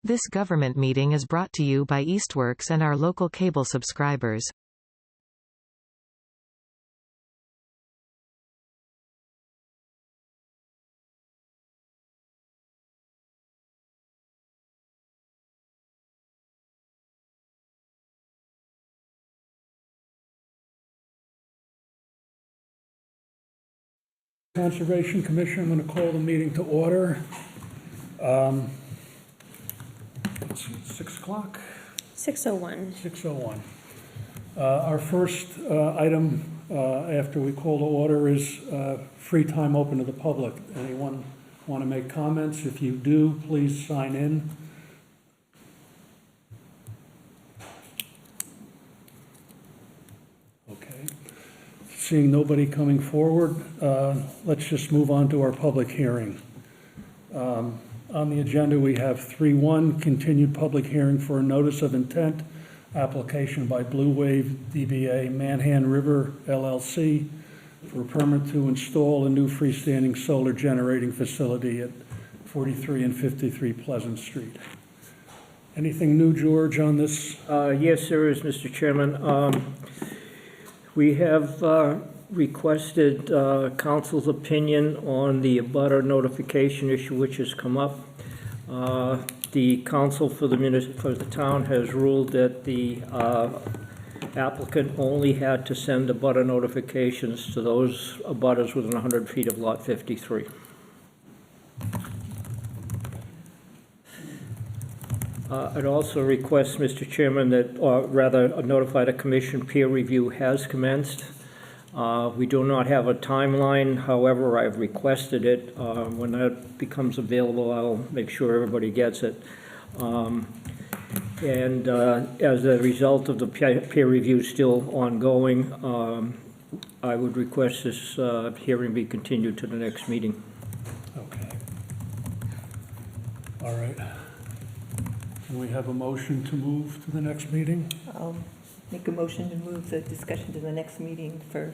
This government meeting is brought to you by Eastworks and our local cable subscribers. Conservation Commission, I'm going to call the meeting to order. Let's see, 6 o'clock? 6:01. 6:01. Our first item after we call to order is free time open to the public. Anyone want to make comments? If you do, please sign in. Okay. Seeing nobody coming forward, let's just move on to our public hearing. On the agenda, we have 3.1, continued public hearing for a notice of intent, application by Blue Wave DBA Manhan River LLC for a permit to install a new freestanding solar generating facility at 43 and 53 Pleasant Street. Anything new, George, on this? Yes, there is, Mr. Chairman. We have requested council's opinion on the abutter notification issue which has come up. The council for the town has ruled that the applicant only had to send abutter notifications to those abutters within 100 feet of lot 53. I'd also request, Mr. Chairman, that, or rather notify the commission peer review has commenced. We do not have a timeline, however, I've requested it. When that becomes available, I'll make sure everybody gets it. As a result of the peer review still ongoing, I would request this hearing be continued to the next meeting. Okay. All right. Can we have a motion to move to the next meeting? I'll make a motion to move the discussion to the next meeting for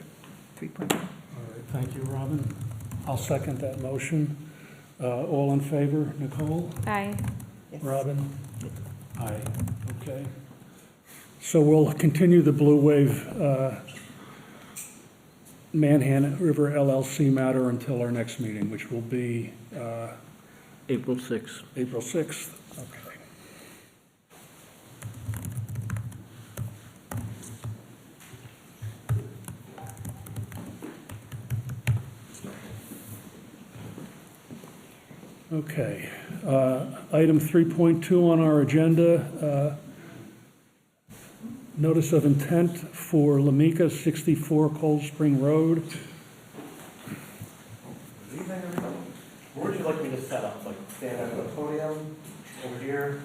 3.1. All right, thank you, Robin. I'll second that motion. All in favor? Nicole? Aye. Yes. Robin? Aye. Okay. So we'll continue the Blue Wave Manhan River LLC matter until our next meeting, which will be April 6th. April 6th. Okay. Okay, item 3.2 on our agenda, notice of intent for Lamika, 64 Cold Spring Road. Where would you like me to set up? Like stand at the podium over here?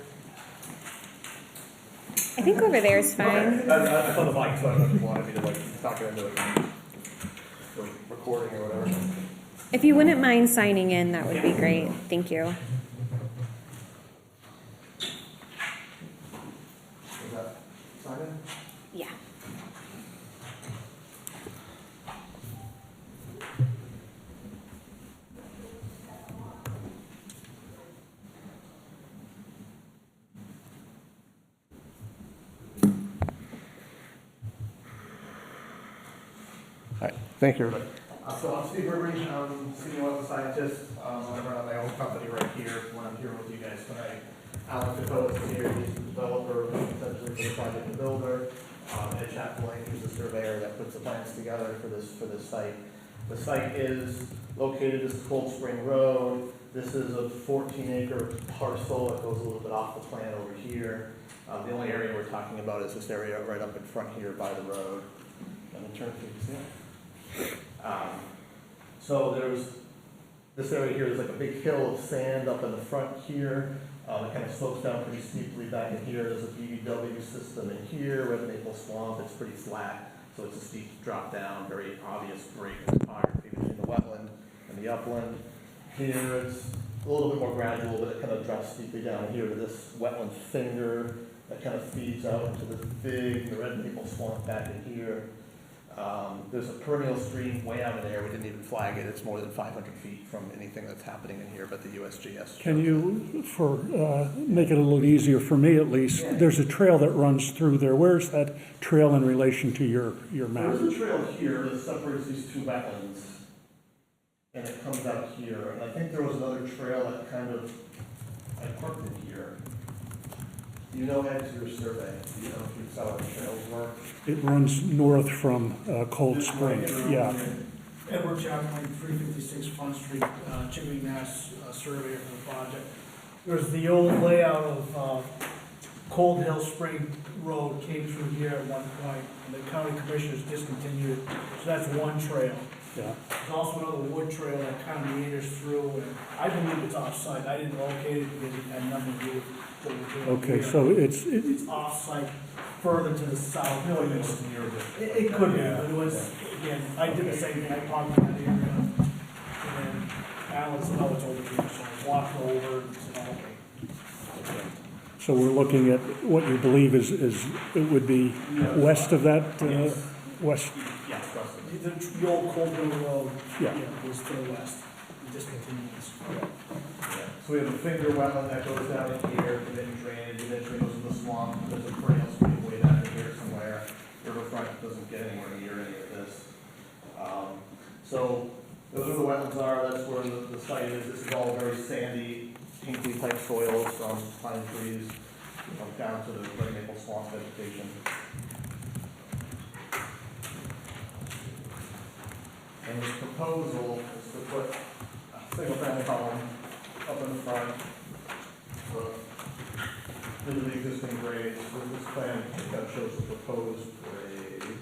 I think over there is fine. Okay. I thought the mic, so I don't know if you wanted me to like talk into it for recording or whatever. If you wouldn't mind signing in, that would be great. Thank you. Is that sign in? Yeah. All right, thank you, everybody. So I'm Steve Burberry, I'm senior oil scientist. I run my own company right here when I'm here with you guys tonight. Alan Dakota is here, he's the developer, essentially for the project, the builder. Ed Chaplain, who's the surveyor that puts the plans together for this site. The site is located as Cold Spring Road. This is a 14-acre parcel. It goes a little bit off the plan over here. The only area we're talking about is this area right up in front here by the road. Let me turn so you can see it. So there's this area here, there's like a big hill of sand up in the front here. It kind of slopes down pretty steeply back in here. There's a BBW system in here, Red Maple Swamp. It's pretty flat, so it's a steep drop down, very obvious break in topography between the wetland and the upland. Here it's a little bit more gradual, but it kind of drops steeply down here to this wetland finger that kind of feeds out into the Red Maple Swamp back in here. There's a perennial stream way out of there, we didn't even flag it, it's more than 500 feet from anything that's happening in here, but the USGS. Can you, make it a little easier for me at least, there's a trail that runs through there. Where's that trail in relation to your map? There's a trail here that separates these two wetlands, and it comes out here, and I think there was another trail that kind of, I parked in here. Do you know, Ed, your survey, do you know if you saw what the trails were? It runs north from Cold Spring, yeah. Edward Chapman, 356 Front Street, Chipping, Mass. Surveyor for the project. There's the old layout of Cold Hill Spring Road came through here at one point, and the county commissioners discontinued it. So that's one trail. Yeah. There's also another wood trail that kind of meanders through, and I believe it's off-site. I didn't locate it because it had nothing to do with what we're doing Okay, here. so It's off-site, further to the south. It could be, but it was, again, I did the same thing, I talked to that area, and then Alan said, oh, it's over here, so I walked over and said, oh, okay. So we're looking at what you believe is it would be west of that, west? Yes, west of it. The old Cold Hill Road, Yeah. was to the west, it discontinued this. Yeah. So we have a finger wetland that goes down in here, and then drainage, eventually goes to the swamp, there's a perennial stream way down in here somewhere. Riverfront doesn't get anywhere near any of this. So those are the wetlands that's where the site is. This is all very sandy, pinkly type soils, pine trees, down to the red maple swamp vegetation. And this proposal is to put a single family home up in the front. So these are the existing grades. This plan that shows the proposed grade.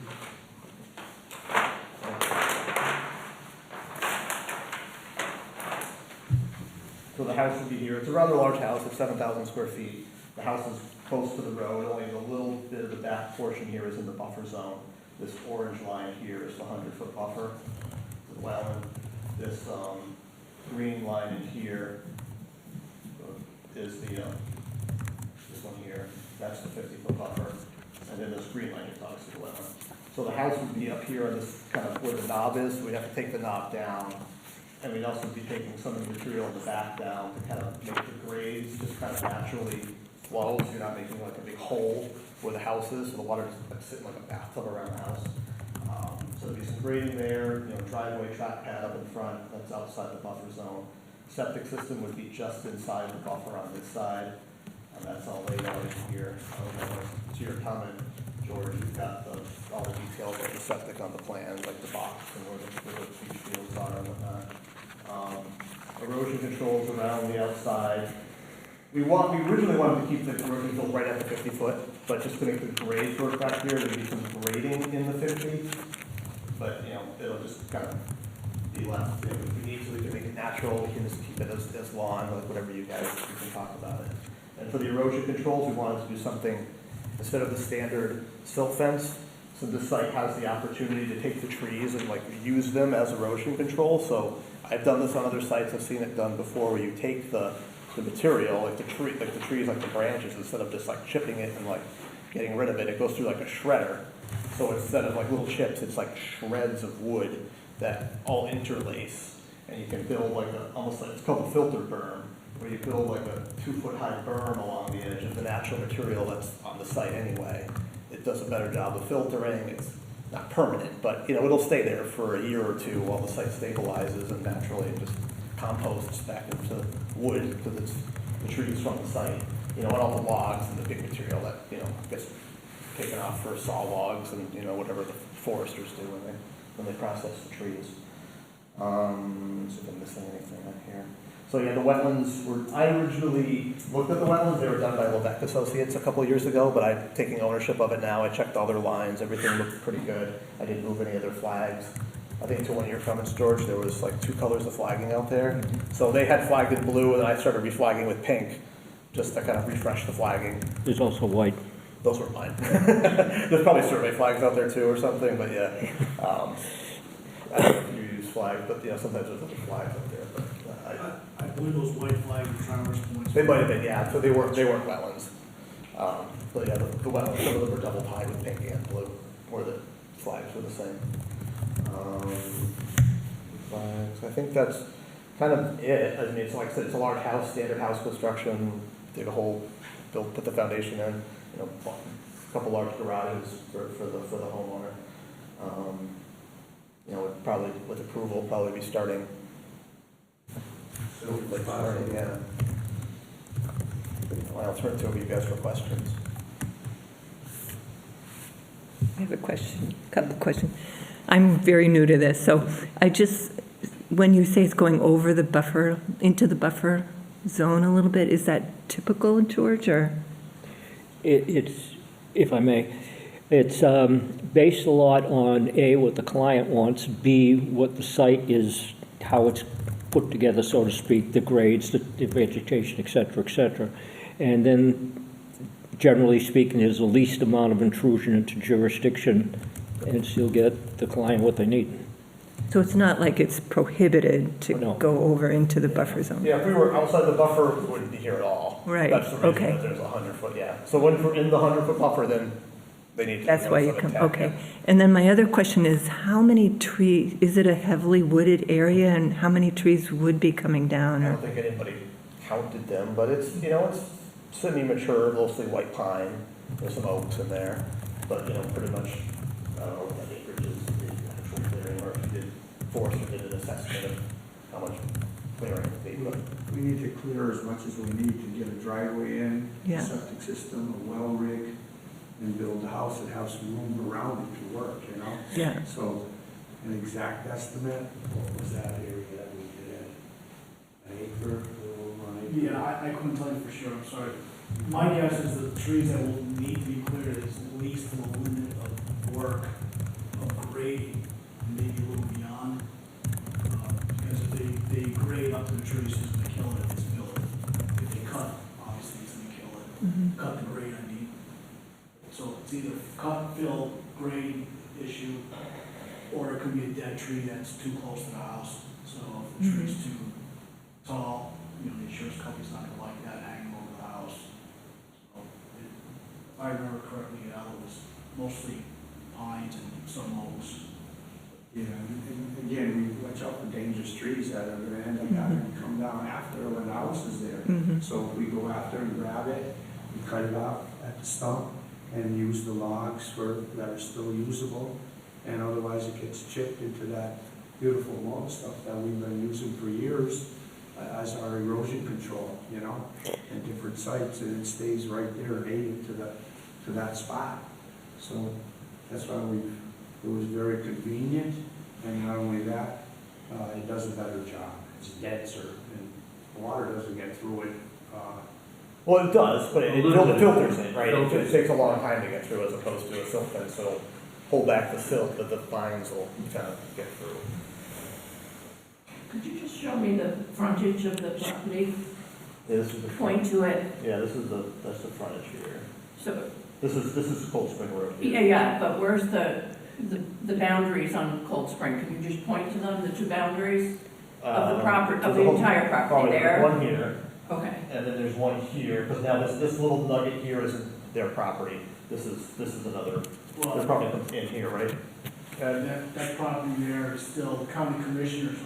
So the house would be here. It's a rather large house. It's 7,000 square feet. The house is close to the road. Only a little bit of the back portion here is in the buffer zone. This orange line here is the 100-foot buffer. The wetland. This green line in here is the this one here. That's the 50-foot buffer. And then this green line is obviously the wetland. So the house would be up here on this kind of where the knob is. We'd have to take the knob down. And we'd also be taking some of the material in the back down to kind of make the grades just kind of naturally flow, so you're not making like a big hole where the house is, so the water is like sitting like a bathtub around the house. So there'd be some grading there, driveway, track pad up in front, that's outside the buffer zone. Septic system would be just inside the buffer on this side, and that's all laid out in here. To your comment, George, you've got all the details of the septic on the plan, like the box and where the beach fields are and whatnot. Erosion controls around the outside. We originally wanted to keep the erosion control right at the 50 foot, but just to make the grades work back here, there'd be some grading in the 50. But, it'll just kind of be left. If we need to, we can make it natural, we can just keep it as lawn, like whatever you guys, we can talk about it. And for the erosion controls, we wanted to do something, instead of the standard silt fence, so this site has the opportunity to take the trees and use them as erosion control. So I've done this on other sites, I've seen it done before, where you take the material, like the trees, like the branches, instead of just chipping it and getting rid of it, it goes through like a shredder. So instead of little chips, it's like shreds of wood that all interlace, and you can build it's called a filter berm, where you build a 2-foot high berm along the edge of the natural material that's on the site anyway. It does a better job of filtering. It's not permanent, but it'll stay there for a year or two while the site stabilizes and naturally just composts back into wood because it's the trees from the site. And all the logs and the big material that gets taken off for saw logs and whatever the foresters do when they process the trees. See if I'm missing anything up here. So yeah, the wetlands I originally looked at the wetlands. They were done by Levesque Associates a couple of years ago, but I'm taking ownership of it now. I checked all their lines. Everything looked pretty good. I didn't move any of their flags. I think to one of your comments, George, there was 2 colors of flagging out there. Mm-hmm. So they had flagged in blue, and then I started reflagging with pink, just to kind of refresh the flagging. There's also white. Those were mine. There's probably survey flags out there too or something, but yeah. I don't know if you use flags, but sometimes there's other flags out there. But I believe those white flags were traverse points. they might have been, yeah. So they weren't wetlands. But yeah, the wetlands, some of them were double pied with pink and blue, or the flags are the same. Flags, I think that's kind of it. I mean, it's like I said, it's a large house, standard house construction, dig a hole, put the foundation in, you know, a couple large garages for the homeowner. You know, would probably, with approval, probably be starting. Yeah. I'll turn it over to you guys for questions. I have a question, couple of questions. I'm very new to this, so when you say it's going over the buffer, into the buffer zone a little bit, is that typical, George, or? It's, if I may, it's based a lot on A, what the client wants, B, what the site is, how it's put together, so to speak, the grades, the vegetation, et cetera, and then generally speaking, there's the least amount of intrusion into jurisdiction, and so you'll get the client what they need. So it's not like it's prohibited to No. go over into the buffer zone? Yeah, if we were outside the buffer, we wouldn't be here at all. Right, That's the reason okay. that there's 100-foot, yeah. So when we're in the 100-foot buffer, then they need to. That's be why you outside come, of 10, okay. yeah. And then my other question is, how many trees, is it a heavily wooded area, and how many trees would be coming down? I Or don't think anybody counted them, but it's, you know, it's semi-mature, mostly white pine. There's some oaks in there, but, you know, pretty much, I don't know what that acreage is, the actual clearing, or if you did forest or did an assessment of how much clearing would be, but We need to clear as much as we need to get a driveway in, Yeah. a septic system, a well rig, and build a house that has some room around it to work, you know? Yeah. So an exact estimate, what was that area that we did in? An acre, a little over an acre? Yeah, I couldn't tell you for sure, I'm sorry. My guess is the trees that will need to be cleared is at least to the limit of work, of grading, and maybe a little beyond. Because if they grade up to the trees, it's gonna kill it, if it's filled. If they cut, obviously it's gonna kill it. Cut the grade, I mean. So it's either cut, fill, grade issue, or it could be a dead tree that's too close to the house. So if the tree's too tall, you know, the insurance company's not gonna like that hanging over the house. So if I remember correctly, it was mostly pines and some oaks. Yeah, and again, we watch out for dangerous trees that are gonna end up having to come down after when the house is there. So if we go after and grab it, we cut it off at the stump and use the logs that are still usable, and otherwise it gets chipped into that beautiful lawn stuff that we've been using for years as our erosion control, you know, at different sites, and it stays right there native to that spot. So that's why it was very convenient, and not only that, it does a better job. It's denser, and water doesn't get through it. well, it does, but it A little bit. filters it, right? It Filters. takes a long time to get through as opposed to a silk fence, so it'll hold back the silk, but the fines will kind of get through. Could you just show me the frontage of the property? Yeah, this is the Point to it. Yeah, that's the frontage here. So, This is Cold Spring Road yeah, here. yeah, but where's the boundaries on Cold Spring? Can you just point to them, the two boundaries of the property, of the entire property there? One here, Okay. and then there's one here, because now this little nugget here isn't their property. This is another, Well, this probably comes in here, right? that property there is still, the county commissioners,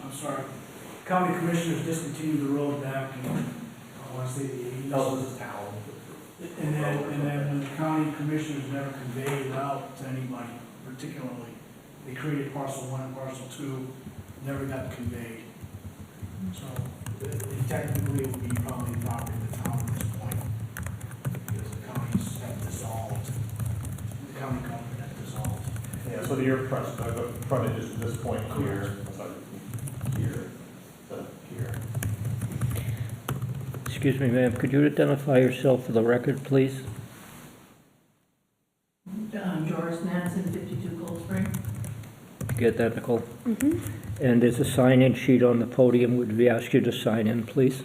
county commissioners discontinued the road back in, I want to say the 80s. No, this is town. And then when the county commissioners never conveyed it out to anybody particularly, they created parcel 1 and parcel 2, never got conveyed. So it technically would be probably property of the town at this point, because the counties have dissolved, the county government have dissolved. Yeah, so your frontage is this point here, sorry, here, to here. Excuse me, ma'am, could you identify yourself for the record, please? Doris Nansen, 52 Cold Spring. Did you get that, Nicole? And there's a sign-in sheet on the podium. Would we ask you to sign in, please?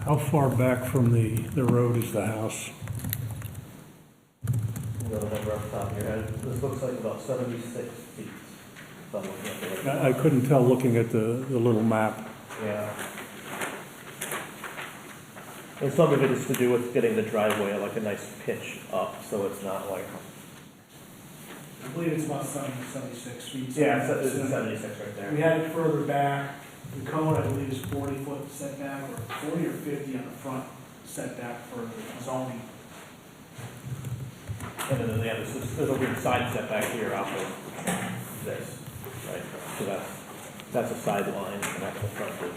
How far back from the road is the house? You know the number off the top of your head. This looks like about 76 feet. If I'm looking at the right- I couldn't tell looking at the little map. Yeah. And some of it is to do with getting the driveway at like a nice pitch up, so it's not like, I believe it's about 76 feet. yeah, it's 76 right there. We had it further back. The code, I believe, is 40-foot setback, or 40 or 50 on the front setback for the zoning. And then, yeah, there's a weird side setback here off of this, right? So that's a sideline, and that's the frontage.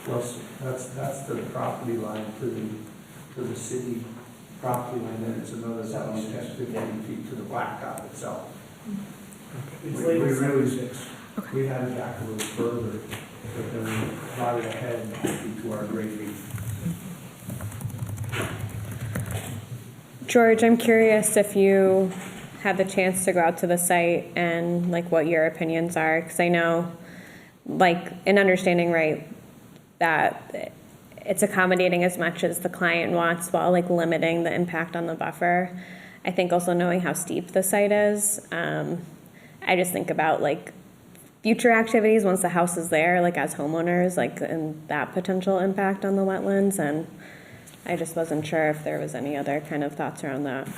Plus, that's the property line to the city property line, then it's another 15 feet to the blacktop itself. It's We labeled really- 76. We had it back a little further, but then we brought it ahead to our grading. George, I'm curious if you had the chance to go out to the site and like what your opinions are, because I know, like, in understanding, right, that it's accommodating as much as the client wants while like limiting the impact on the buffer. I think also knowing how steep the site is, I just think about like future activities once the house is there, like as homeowners, like, and that potential impact on the wetlands. And I just wasn't sure if there was any other kind of thoughts around that. I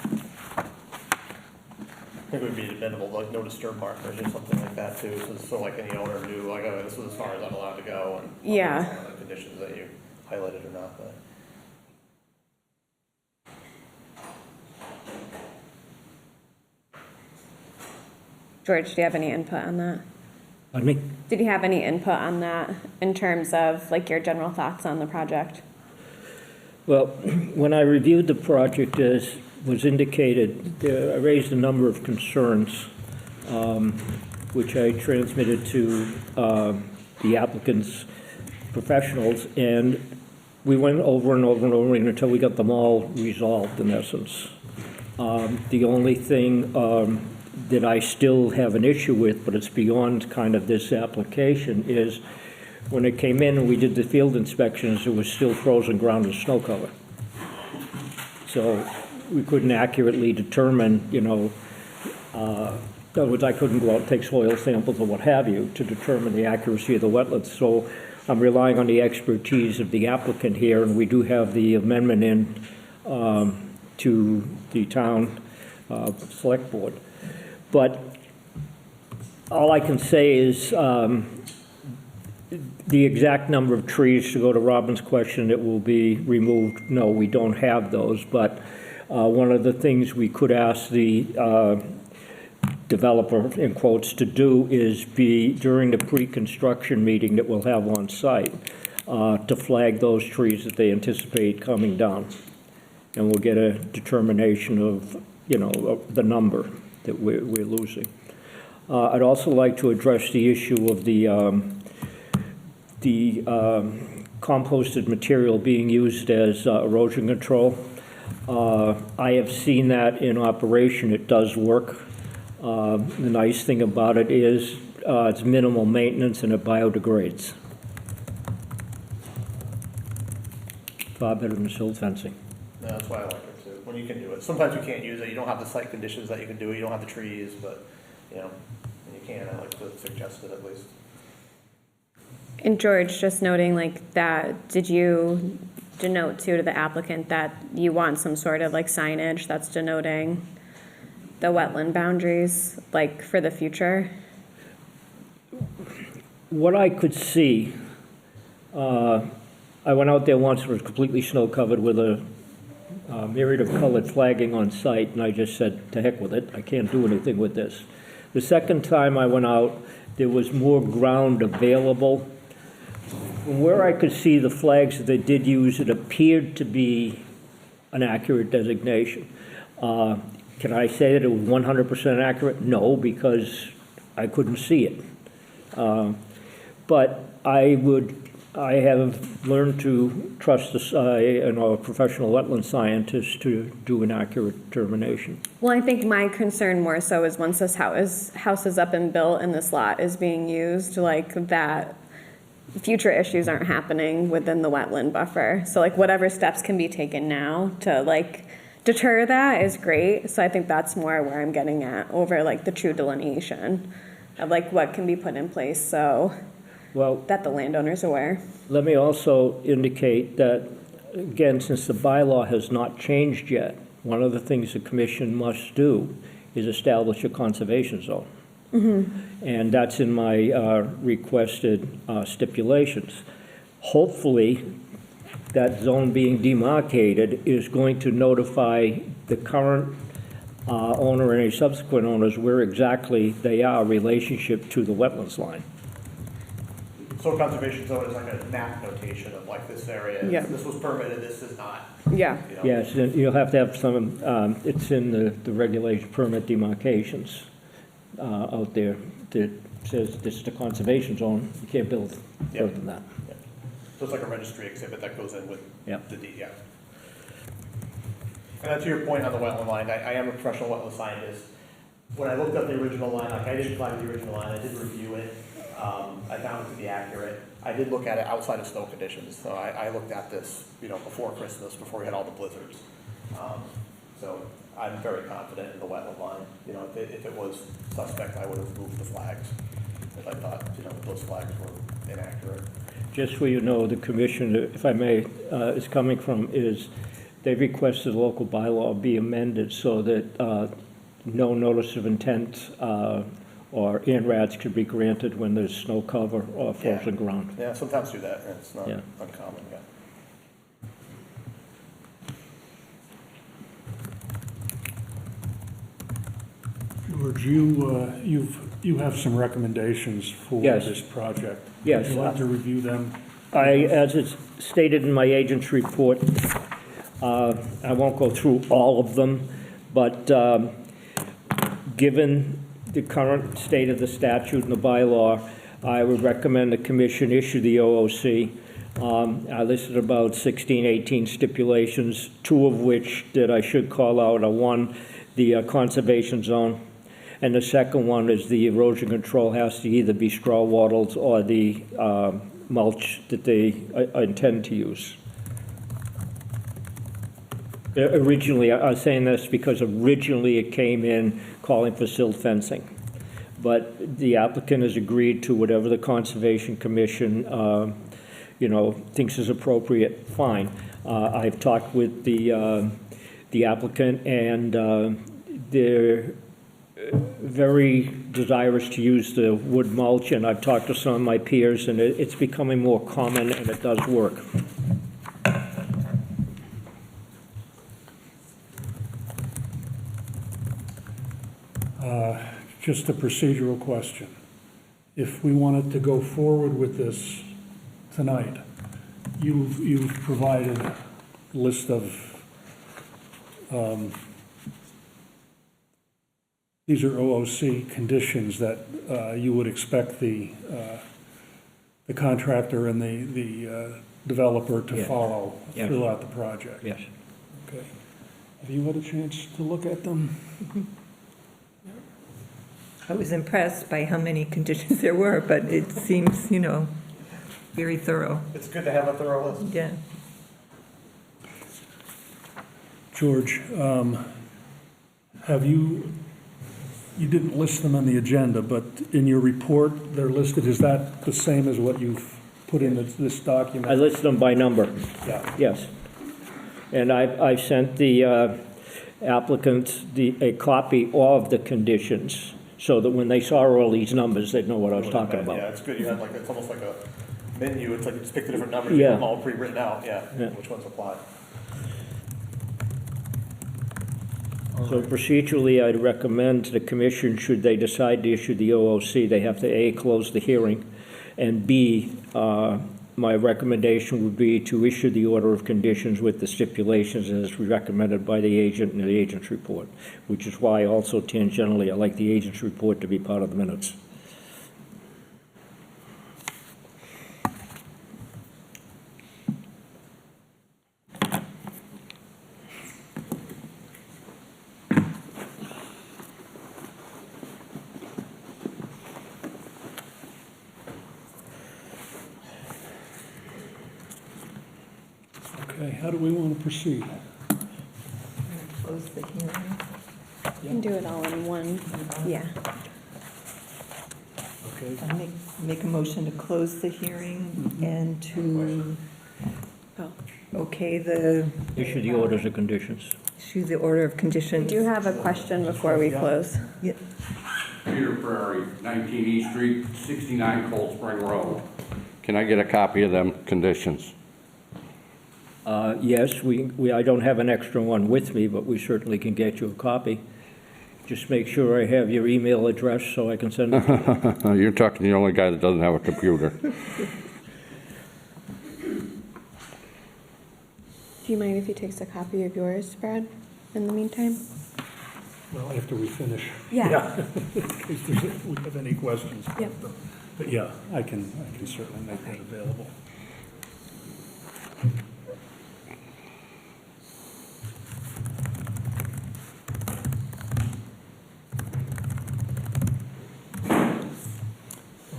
think it would be minimal, like no disturb markers or something like that too, so like any owner knew, like, oh, this is as far as I'm allowed to go, and Yeah. some of the conditions that you highlighted or not, but. George, do you have any input on that? Pardon me? Did you have any input on that in terms of like your general thoughts on the project? Well, when I reviewed the project, as was indicated, I raised a number of concerns, which I transmitted to the applicant's professionals, and we went over and over and over again until we got them all resolved, in essence. The only thing that I still have an issue with, but it's beyond kind of this application, is when it came in and we did the field inspections, it was still frozen ground and snow cover. So we couldn't accurately determine, you know, in other words, I couldn't go out and take soil samples or what have you to determine the accuracy of the wetlands. So I'm relying on the expertise of the applicant here, and we do have the amendment in to the town select board. But all I can say is the exact number of trees, to go to Robin's question, that will be removed, no, we don't have those. But one of the things we could ask the developer, in quotes, to do is be, during the pre-construction meeting that we'll have on site, to flag those trees that they anticipate coming down. And we'll get a determination of, you know, of the number that we're losing. I'd also like to address the issue of the composted material being used as erosion control. I have seen that in operation. It does work. The nice thing about it is it's minimal maintenance and it biodegrades. Far better than silt fencing. No, that's why I like it too, when you can do it. Sometimes you can't use it, you don't have the site conditions that you can do it, you don't have the trees, but, you know, when you can, I like to suggest it at least. And George, just noting like that, did you denote too to the applicant that you want some sort of like signage that's denoting the wetland boundaries, like for the future? What I could see, I went out there once, it was completely snow covered with a myriad of colored flagging on site, and I just said, to heck with it, I can't do anything with this. The second time I went out, there was more ground available. From where I could see the flags that they did use, it appeared to be an accurate designation. Can I say that it was 100% accurate? No, because I couldn't see it. But I have learned to trust a professional wetland scientist to do an accurate determination. Well, I think my concern more so is once this house is up and built and this lot is being used, like that future issues aren't happening within the wetland buffer. So like whatever steps can be taken now to like deter that is great. So I think that's more where I'm getting at over like the true delineation of like what can be put in place. So Well, that the landowner's aware. let me also indicate that, again, since the bylaw has not changed yet, one of the things the commission must do is establish a conservation zone. And that's in my requested stipulations. Hopefully, that zone being demarcated is going to notify the current owner and any subsequent owners where exactly they are in relationship to the wetlands line. So a conservation zone is like a map notation of like this area, Yeah. this was permitted, this is not. Yeah. You know? Yes, and you'll have to have some, it's in the regulation permit demarcations out there that says this is the conservation zone, you can't build further than that. Yeah. So it's like a registry exhibit that goes in with Yep. the deed, yeah. And to your point on the wetland line, I am a professional wetland scientist. When I looked up the original line, like I didn't find the original line, I did review it. I found it to be accurate. I did look at it outside of snow conditions, so I looked at this, you know, before Christmas, before we had all the blizzards. So I'm very confident in the wetland line. You know, if it was suspect, I would have moved the flags if I thought, you know, those flags were inaccurate. Just so you know, the commission, if I may, is coming from is, they requested the local bylaw be amended so that no notice of intent or INRADs could be granted when there's snow cover or frozen ground. Yeah, sometimes do that, and it's not Yeah. uncommon, yeah. George, you have some recommendations for Yes. this project. Yes. Would you like to review them? As it's stated in my agent's report, I won't go through all of them, but given the current state of the statute and the bylaw, I would recommend the commission issue the OOC. I listed about 16, 18 stipulations, 2 of which that I should call out are one, the conservation zone, and the second one is the erosion control has to either be straw wattles or the mulch that they intend to use. Originally, I was saying this because originally it came in calling for silt fencing. But the applicant has agreed to whatever the Conservation Commission, you know, thinks is appropriate, fine. I've talked with the applicant, and they're very desirous to use the wood mulch, and I've talked to some of my peers, and it's becoming more common, and it does work. Just a procedural question. If we wanted to go forward with this tonight, you've provided a list of, these are OOC conditions that you would expect the contractor and the developer to Yes. follow Yes. throughout the project. Yes. Okay. Have you had a chance to look at them? I was impressed by how many conditions there were, but it seems, you know, very thorough. It's good to have a thorough list. Yeah. George, have you didn't list them on the agenda, but in your report, they're listed, is that the same as what you've put in this I document? listed them by number. Yeah. Yes. And I sent the applicants a copy of the conditions, so that when they saw all these numbers, they'd know what I was talking Yeah, about. it's good, you had like, it's almost like a menu, it's like you just pick the different numbers, Yeah. you have them all pre-written out, yeah, Yeah. which ones apply. So procedurally, I'd recommend to the commission, should they decide to issue the OOC, they have to A, close the hearing, and B, my recommendation would be to issue the order of conditions with the stipulations as recommended by the agent in the agent's report, which is why also tangentially, I like the agent's report to be part of the minutes. Okay, how do we want to proceed? Close the hearing. You can do it all in one, yeah. Okay. I make a motion to close the hearing and to Oh. okay the, Issue the orders of conditions. issue the order of I conditions. do have a question before we close. Yeah. Peter Prairie, 19 East Street, 69 Cold Spring Road. Can I get a copy of them conditions? Yes, I don't have an extra one with me, but we certainly can get you a copy. Just make sure I have your email address so I can send it to you. You're talking to the only guy that doesn't have a computer. Do you mind if he takes a copy of yours, Brad, in the meantime? Well, after we finish. Yeah. In case we have any questions. Yep. But yeah, I can certainly make that available.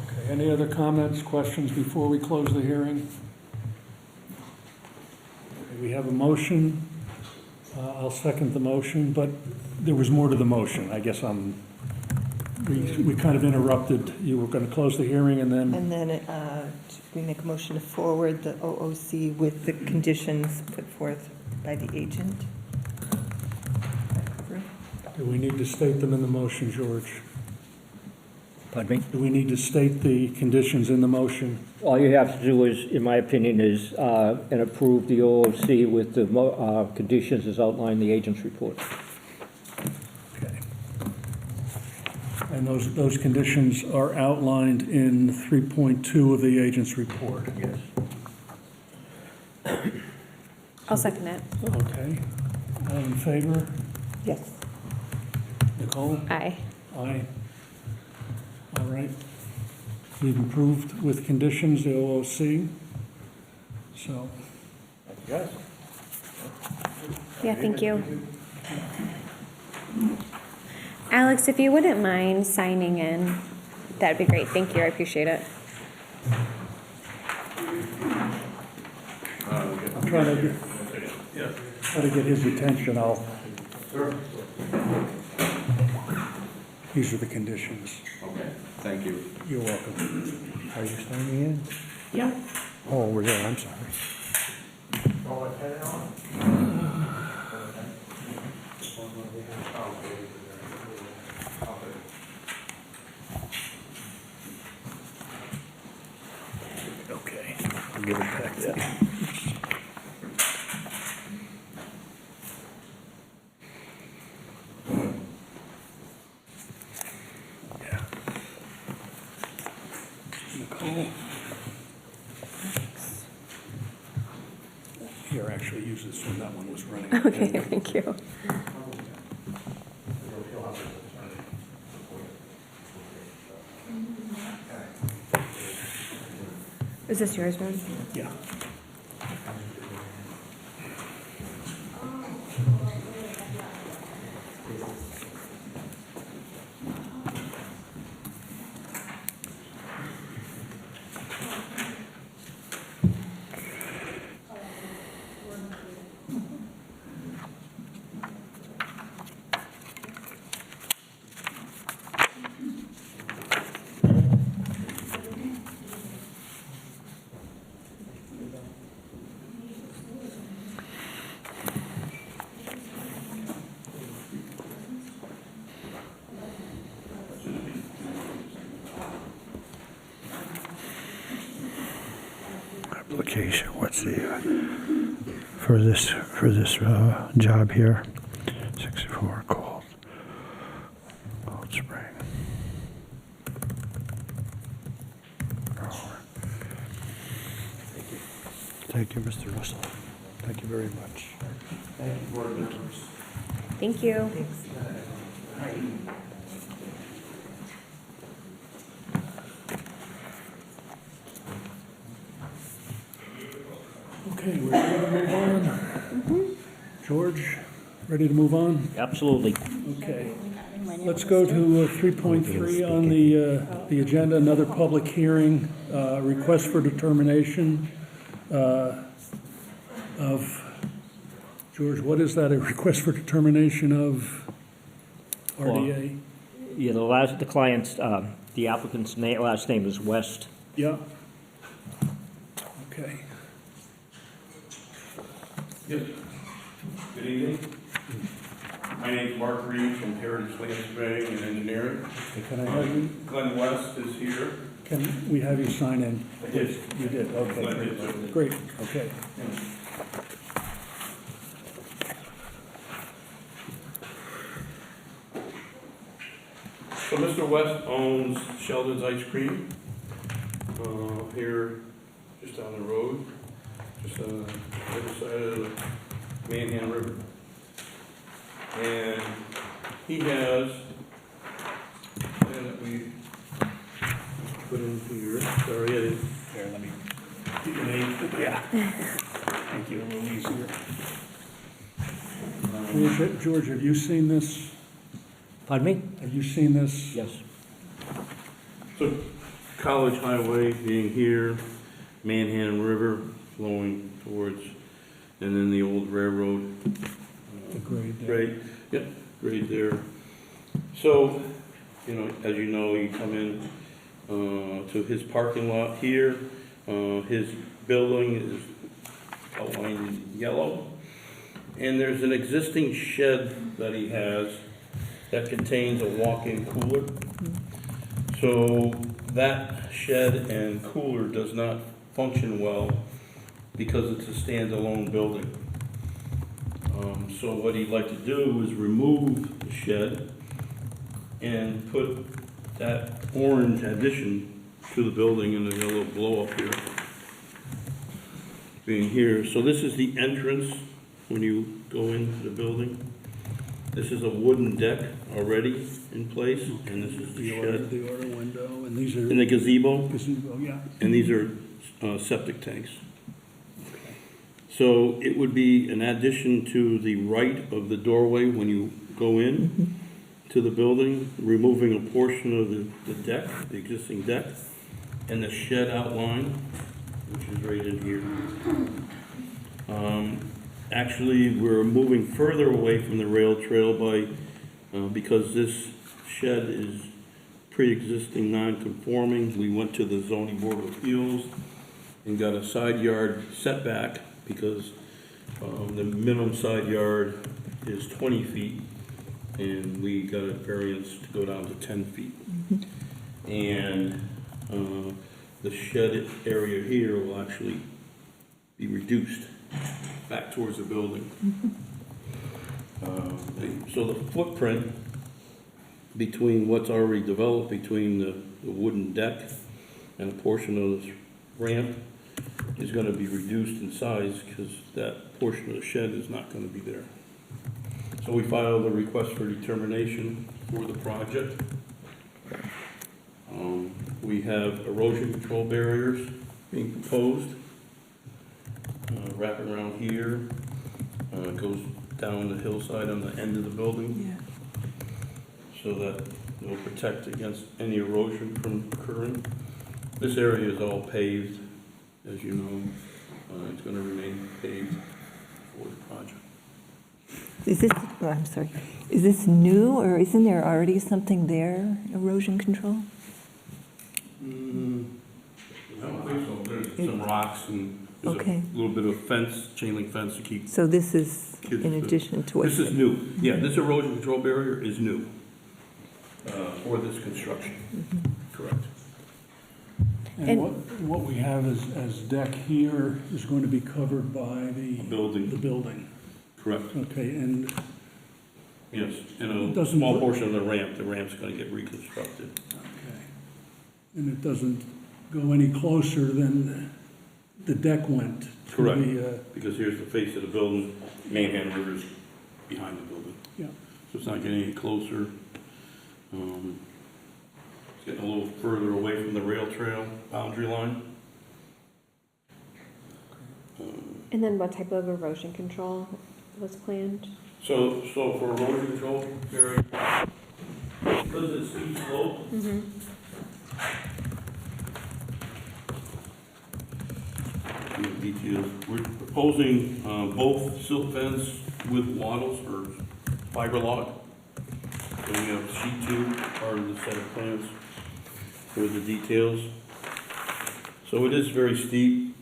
Okay, any other comments, questions before we close the hearing? Okay, we have a motion. I'll second the motion, but there was more to the motion. I guess we kind of interrupted. You were going to close the hearing and then, And then we make a motion to forward the OOC with the conditions put forth by the agent. do we need to state them in the motion, George? Pardon me? Do we need to state the conditions in the motion? All you have to do is, in my opinion, is and approve the OOC with the conditions as outlined in the agent's report. Okay. And those conditions are outlined in 3.2 of the agent's report? Yes. I'll second it. Okay. All in favor? Yes. Nicole? Aye. Aye. All right. We've approved with conditions the OOC. So, Yes. Yeah, thank you. Alex, if you wouldn't mind signing in, that'd be great. Thank you. I appreciate it. I'm trying to get his attention. These are the conditions. Okay, thank you. You're welcome. Are you signing in? Yeah. Oh, we're there, I'm sorry. Okay, I'll give it back to you. Yeah. Nicole. Here, actually, use this one. That one was running. Okay, thank you. Is this yours, Ron? Yeah. Application, what's the, for this job here? 64 Cold Spring. Thank you, Mr. Russell. Thank you very much. Thank you, board members. Thank you. Okay, we're ready to move on. George, ready to move on? Absolutely. Okay. Let's go to 3.3 on the agenda, another public hearing, request for determination of, George, what is that, a request for determination of RDA? Yeah, the client's The applicant's last name is West. Yeah. Okay. Yes. Good evening. My name's Mark Reed from Heritage Land Surveying and Engineering. Okay, can I have you, Glenn West is here. can we have you sign in? I did. You did, okay. Glenn did too. Great, okay. So Mr. West owns Sheldon's Ice Cream, here, just down the road, just on the other side of the Manhan River. And he has, and that we put in here, sorry, I didn't. Here, let me, Get your name. yeah. Thank you, a little easier. George, have you seen this? Pardon me? Have you seen this? Yes. So College Highway being here, Manhan River flowing towards, and then the old railroad. The grade there. Grade, yep, grade there. So, you know, as you know, you come in to his parking lot here. His building is outlined in yellow. And there's an existing shed that he has that contains a walk-in cooler. So that shed and cooler does not function well because it's a standalone building. So what he'd like to do is remove the shed and put that orange addition to the building, and there's a little blow up here. Being here, so this is the entrance when you go into the building. This is a wooden deck already in place, and this is the shed. The order window, and these are. And the gazebo, Gazebo, yeah. and these are septic tanks. So it would be an addition to the right of the doorway when you go in to the building, removing a portion of the deck, the existing deck, and the shed outline, which is right in here. Actually, we're moving further away from the rail trail by, because this shed is pre-existing non-conforming. We went to the zoning board of appeals and got a side yard setback because the minimum side yard is 20 feet, and we got a variance to go down to 10 feet. And the shed area here will actually be reduced back towards the building. So the footprint between what's already developed, between the wooden deck and a portion of this ramp, is going to be reduced in size because that portion of the shed is not going to be there. So we filed a request for determination for the project. We have erosion control barriers being proposed, wrapping around here, goes down the hillside on the end of the building, so that it will protect against any erosion from occurring. This area is all paved, as you know. It's going to remain paved for the project. Is this, oh, I'm sorry, is this new, or isn't there already something there, erosion control? I don't think so. There's some rocks and there's Okay. a little bit of fence, chain link fence to keep. So this is Kids in food. addition to what? This is new. Yeah, this erosion control barrier is new for this construction. Correct. And what we have as deck here is going to be covered by the Building. building. Correct. Okay, and, Yes, and a Doesn't small look- portion of the ramp's going to get reconstructed. okay. And it doesn't go any closer than the deck went. to Correct. the, Because here's the face of the building, Manhan River's behind the building. Yeah. So it's not getting any closer. It's getting a little further away from the rail trail boundary line. And then what type of erosion control was planned? So for erosion control, Gary, because it's steep slope, details, we're proposing both silt fence with wattles or fiber log. So we have sheet 2, part of the set of plans. with the details. So it is very steep.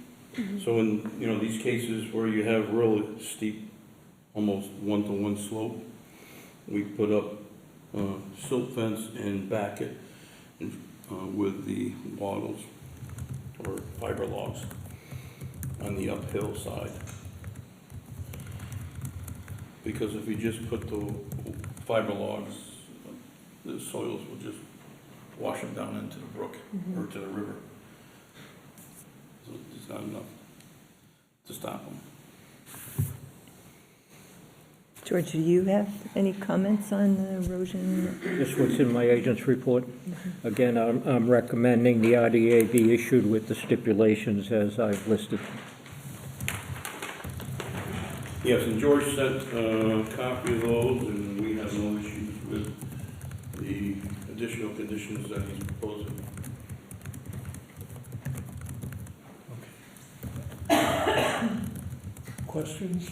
So in, you know, these cases where you have real steep, almost one-to-one slope, we put up silt fence and back it with the wattles or fiber logs on the uphill side. Because if we just put the fiber logs, the soils will just wash them down into the brook or to the river. So it's not enough to stop them. George, do you have any comments on the erosion? Just what's in my agent's report. Again, I'm recommending the RDA be issued with the stipulations as I've listed. Yes, and George sent a copy of those, and we have no issues with the additional conditions that he's proposing. Questions?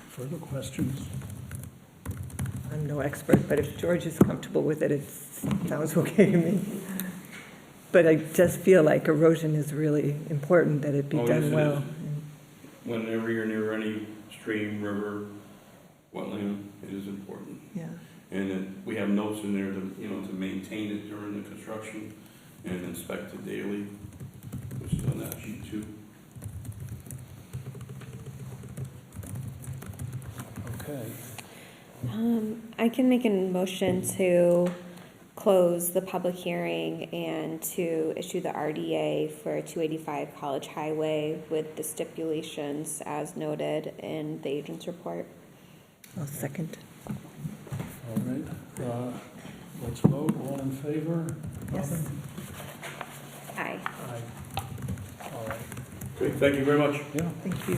Further questions? I'm no expert, but if George is comfortable with it, it sounds okay to me. But I just feel like erosion is really important, that it be Oh, yes, done it well. is. Whenever you're near any stream, river, wetland, it is important. Yeah. And then we have notes in there to, you know, to maintain it during the construction and inspect it daily, which is on that sheet too. Okay. I can make a motion to close the public hearing and to issue the RDA for 285 College Highway with the stipulations as noted in the agent's report. I'll second. All right. Let's vote. All in favor? Yes. Robin? Aye. Aye. All right. Great, thank you very much. Yeah. Thank you.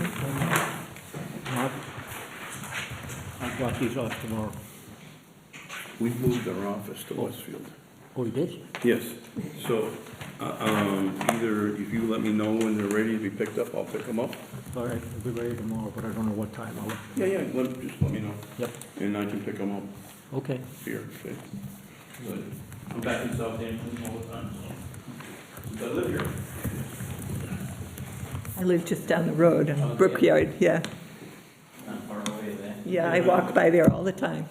Mark, I'll drop these off tomorrow. We've moved our office to Westfield. Oh, you did? Yes, so, either if you let me know when they're ready to be picked up, I'll pick them up. All right, I'll be ready tomorrow, but I don't know what time. Yeah, just let me know. Yep. And I can pick them up Okay. here, okay? But I'm back in Southampton all the time, so, since I live here. I live just down the road in Brookyard, yeah. Not far away then. Yeah, I walk by there all the time.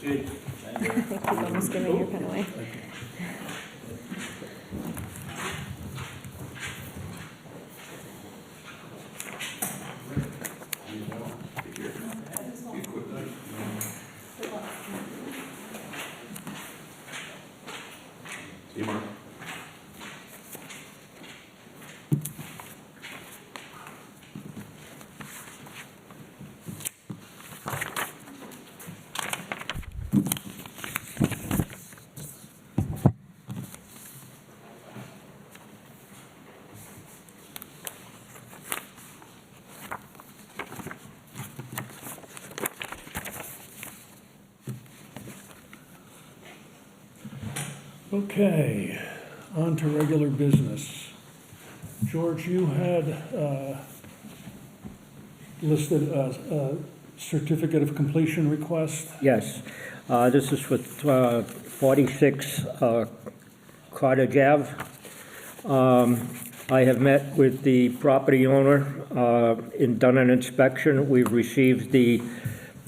Good. I think you've almost given your pen away. See you, Mark. Okay, on to regular business. George, you had listed a certificate of completion request. Yes, this is for 46 Cottage Ave. I have met with the property owner and done an inspection. We've received the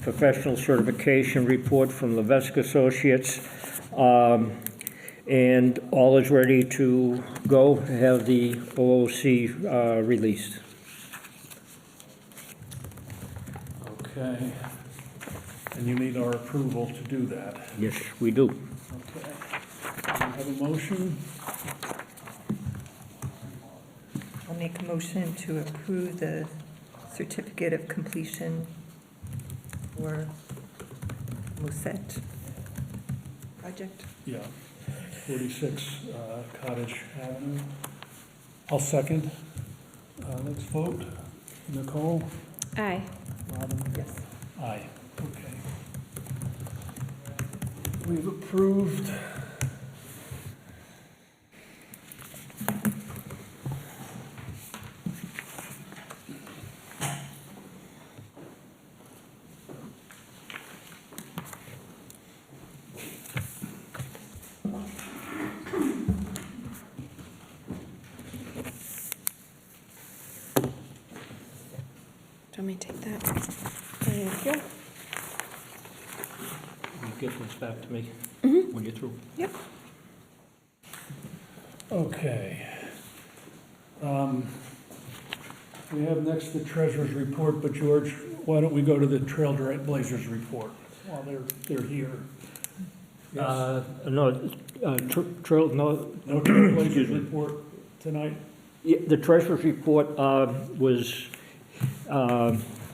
professional certification report from Levesque Associates, and all is ready to go, have the OOC released. Okay, and you need our approval to do that. Yes, we do. Okay. Do you have a motion? I'll make a motion to approve the certificate of completion for Musette project. Yeah, 46 Cottage Avenue. I'll second. Let's vote. Nicole? Aye. Robin? Yes. Aye. Okay. We've approved. Let me take that. Thank you. You give this back to me when you're through. Yep. Okay. We have next the treasurer's report, but George, why don't we go to the Trailblazers report while they're here? Yes? No, trail, no. No Trailblazers report tonight? Yeah, the treasurer's report was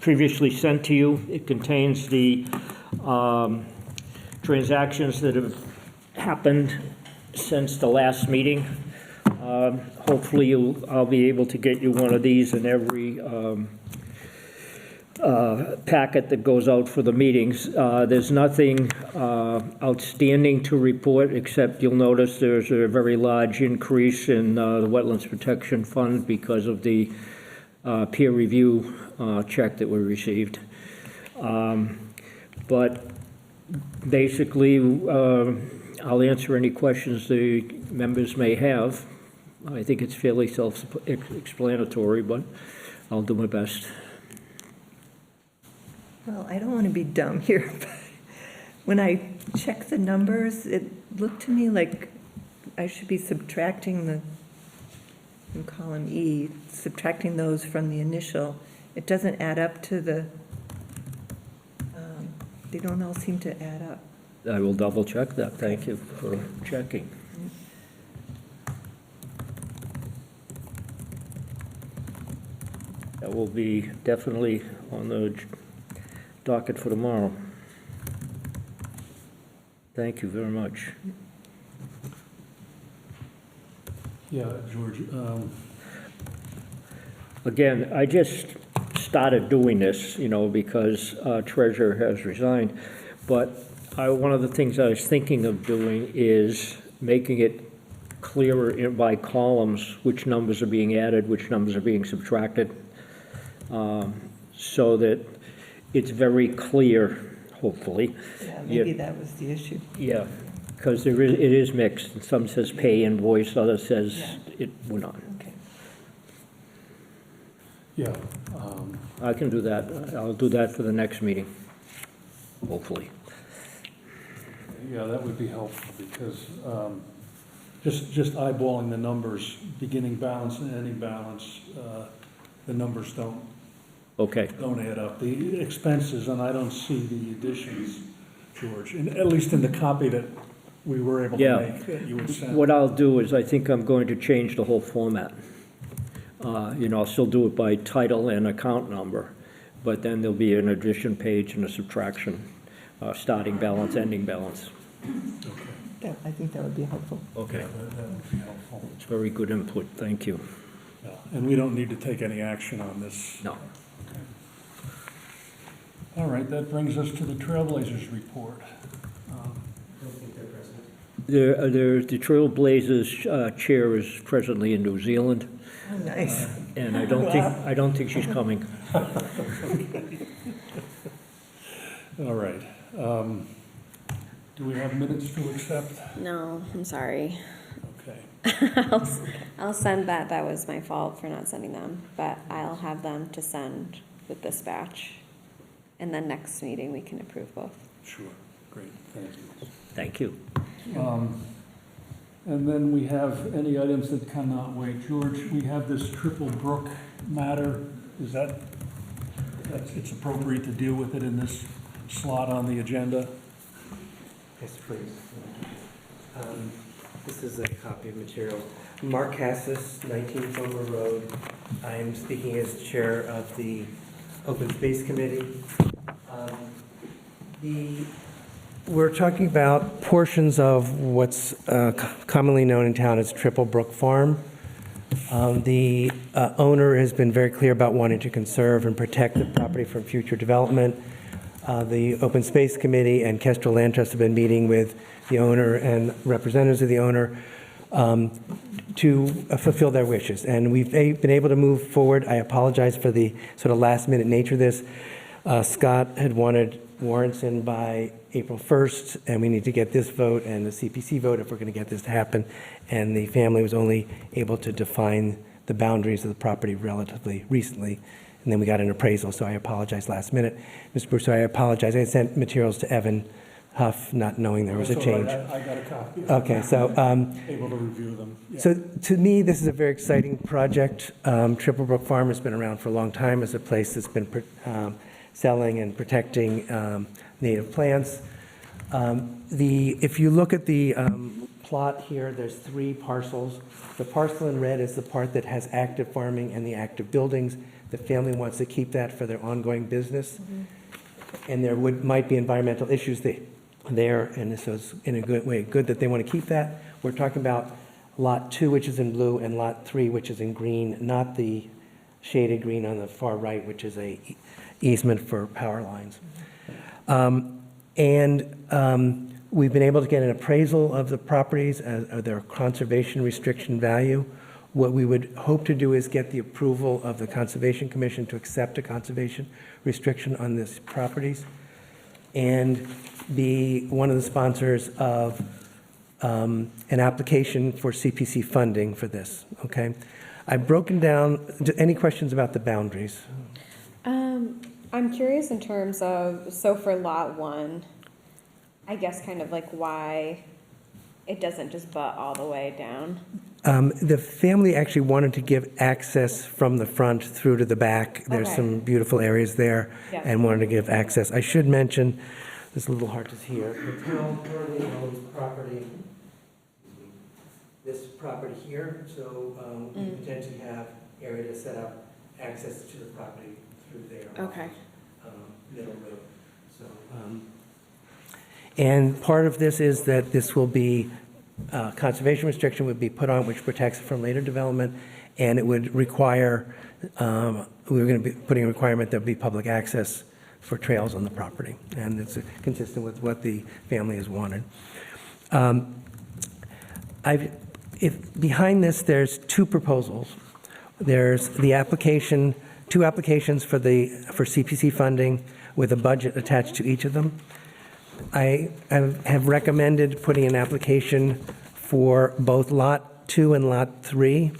previously sent to you. It contains the transactions that have happened since the last meeting. Hopefully I'll be able to get you one of these in every packet that goes out for the meetings. There's nothing outstanding to report, except you'll notice there's a very large increase in the Wetlands Protection Fund because of the peer review check that we received. But basically, I'll answer any questions the members may have. I think it's fairly self-explanatory, but I'll do my best. Well, I don't want to be dumb here, but when I check the numbers, it looked to me like I should be subtracting in column E, subtracting those from the initial. It doesn't add up to they don't all seem to add up. I will double check that. Thank you for checking. That will be definitely on the docket for tomorrow. Thank you very much. Yeah, George. Again, I just started doing this, because treasurer has resigned. But one of the things I was thinking of doing is making it clearer by columns which numbers are being added, which numbers are being subtracted, so that it's very clear, hopefully. Yeah, maybe that was the issue. Yeah, because it is mixed. Some says pay invoice, others says it went on. Okay. Yeah. I can do that. I'll do that for the next meeting, hopefully. Yeah, that would be helpful, because just eyeballing the numbers, beginning balance and ending balance, the numbers don't add up. The expenses, and I don't see the additions, George, at least in the copy that we were able to make, that you would send. What I'll do is I think I'm going to change the whole format. I'll still do it by title and account number, but then there'll be an addition page and a subtraction, starting balance, ending balance. Okay. I think that would be helpful. Okay. Yeah, that would be helpful. It's very good input. Thank you. Yeah, and we don't need to take any action on this. No. Okay. All right, that brings us to the Trailblazers report. The Trailblazers chair is presently in New Zealand, Oh, nice. and I don't think she's coming. All right. Do we have minutes to accept? No, I'm sorry. Okay. I'll send that. That was my fault for not sending them, but I'll have them to send with this batch. And then next meeting, we can approve both. Sure. Great. Thank you. Thank you. And then we have any items that cannot wait. George, we have this Triple Brook matter. Is it's appropriate to deal with it in this slot on the agenda? Yes, please. This is a copy of material. Mark Cassis, 19 Fulmer Road. I am speaking as chair of the Open Space Committee. We're talking about portions of what's commonly known in town as Triple Brook Farm. The owner has been very clear about wanting to conserve and protect the property from future development. The Open Space Committee and Kestrel Land Trust have been meeting with the owner and representatives of the owner to fulfill their wishes. And we've been able to move forward. I apologize for the sort of last-minute nature of this. Scott had wanted warrants in by April 1st, and we need to get this vote and the CPC vote if we're going to get this to happen. And the family was only able to define the boundaries of the property relatively recently. And then we got an appraisal, so I apologize last minute. Mr. Brewster, I apologize. I sent materials to Evan Huff, not knowing there was a That's all right. change. I got a copy. Okay, so, Able to review them. Yeah. so to me, this is a very exciting project. Triple Brook Farm has been around for a long time as a place that's been selling and protecting native plants. If you look at the plot here, there's 3 parcels. The parcel in red is the part that has active farming and the active buildings. The family wants to keep that for their ongoing business. And there might be environmental issues there, and so it's in a good way, good that they want to keep that. We're talking about Lot 2, which is in blue, and Lot 3, which is in green, not the shaded green on the far right, which is a easement for power lines. We've been able to get an appraisal of the properties, of their conservation restriction value. What we would hope to do is get the approval of the Conservation Commission to accept a conservation restriction on these properties and be one of the sponsors of an application for CPC funding for this, okay? I've broken down, any questions about the boundaries? I'm curious in terms of, so for lot 1, I guess kind of like why it doesn't just butt all the way down. The family actually wanted to give access from the front through to the back. There's Okay. some beautiful areas there, Yeah. and wanted to give access. I should mention, it's a little hard to see here, the town currently owns property, this property here, so we potentially have area to set up access to the property through there. Okay. Middle road. So, and part of this is that this will be, conservation restriction would be put on, which protects it from later development, and it would require, we're going to be putting a requirement there'll be public access for trails on the property, and it's consistent with what the family has wanted. Behind this, there's 2 proposals. There's the application, 2 applications for CPC funding with a budget attached to each of them. I have recommended putting an application for both Lot 2 and Lot 3,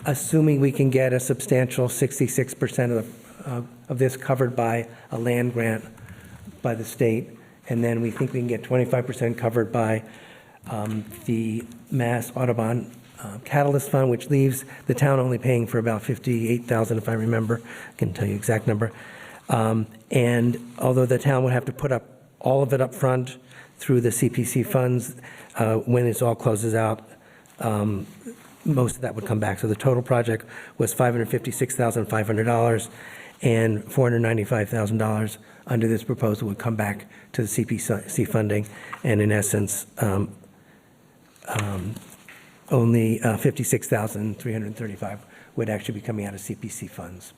assuming we can get a substantial 66% of this covered by a land grant by the state, and then we think we can get 25% covered by the Mass Audubon Catalyst Fund, which leaves the town only paying for about $58,000, if I remember. I can tell you exact number. And although the town would have to put up all of it up front through the CPC funds, when it all closes out, most of that would come back. So the total project was $556,500, and $495,000 under this proposal would come back to the CPC funding, and in essence, only $56,335 would actually be coming out of CPC funds.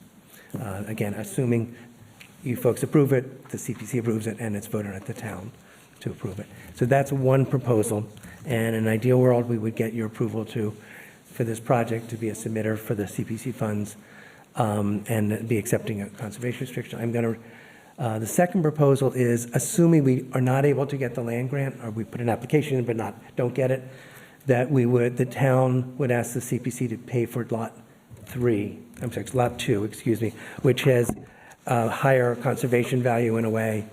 Again, assuming you folks approve it, the CPC approves it, and it's voted at the town to approve it. So that's one proposal, and in an ideal world, we would get your approval for this project to be a submitter for the CPC funds, and be accepting a conservation restriction. The second proposal is, assuming we are not able to get the land grant, or we put an application in but don't get it, that the town would ask the CPC to pay for Lot 2, which has higher conservation value in a way,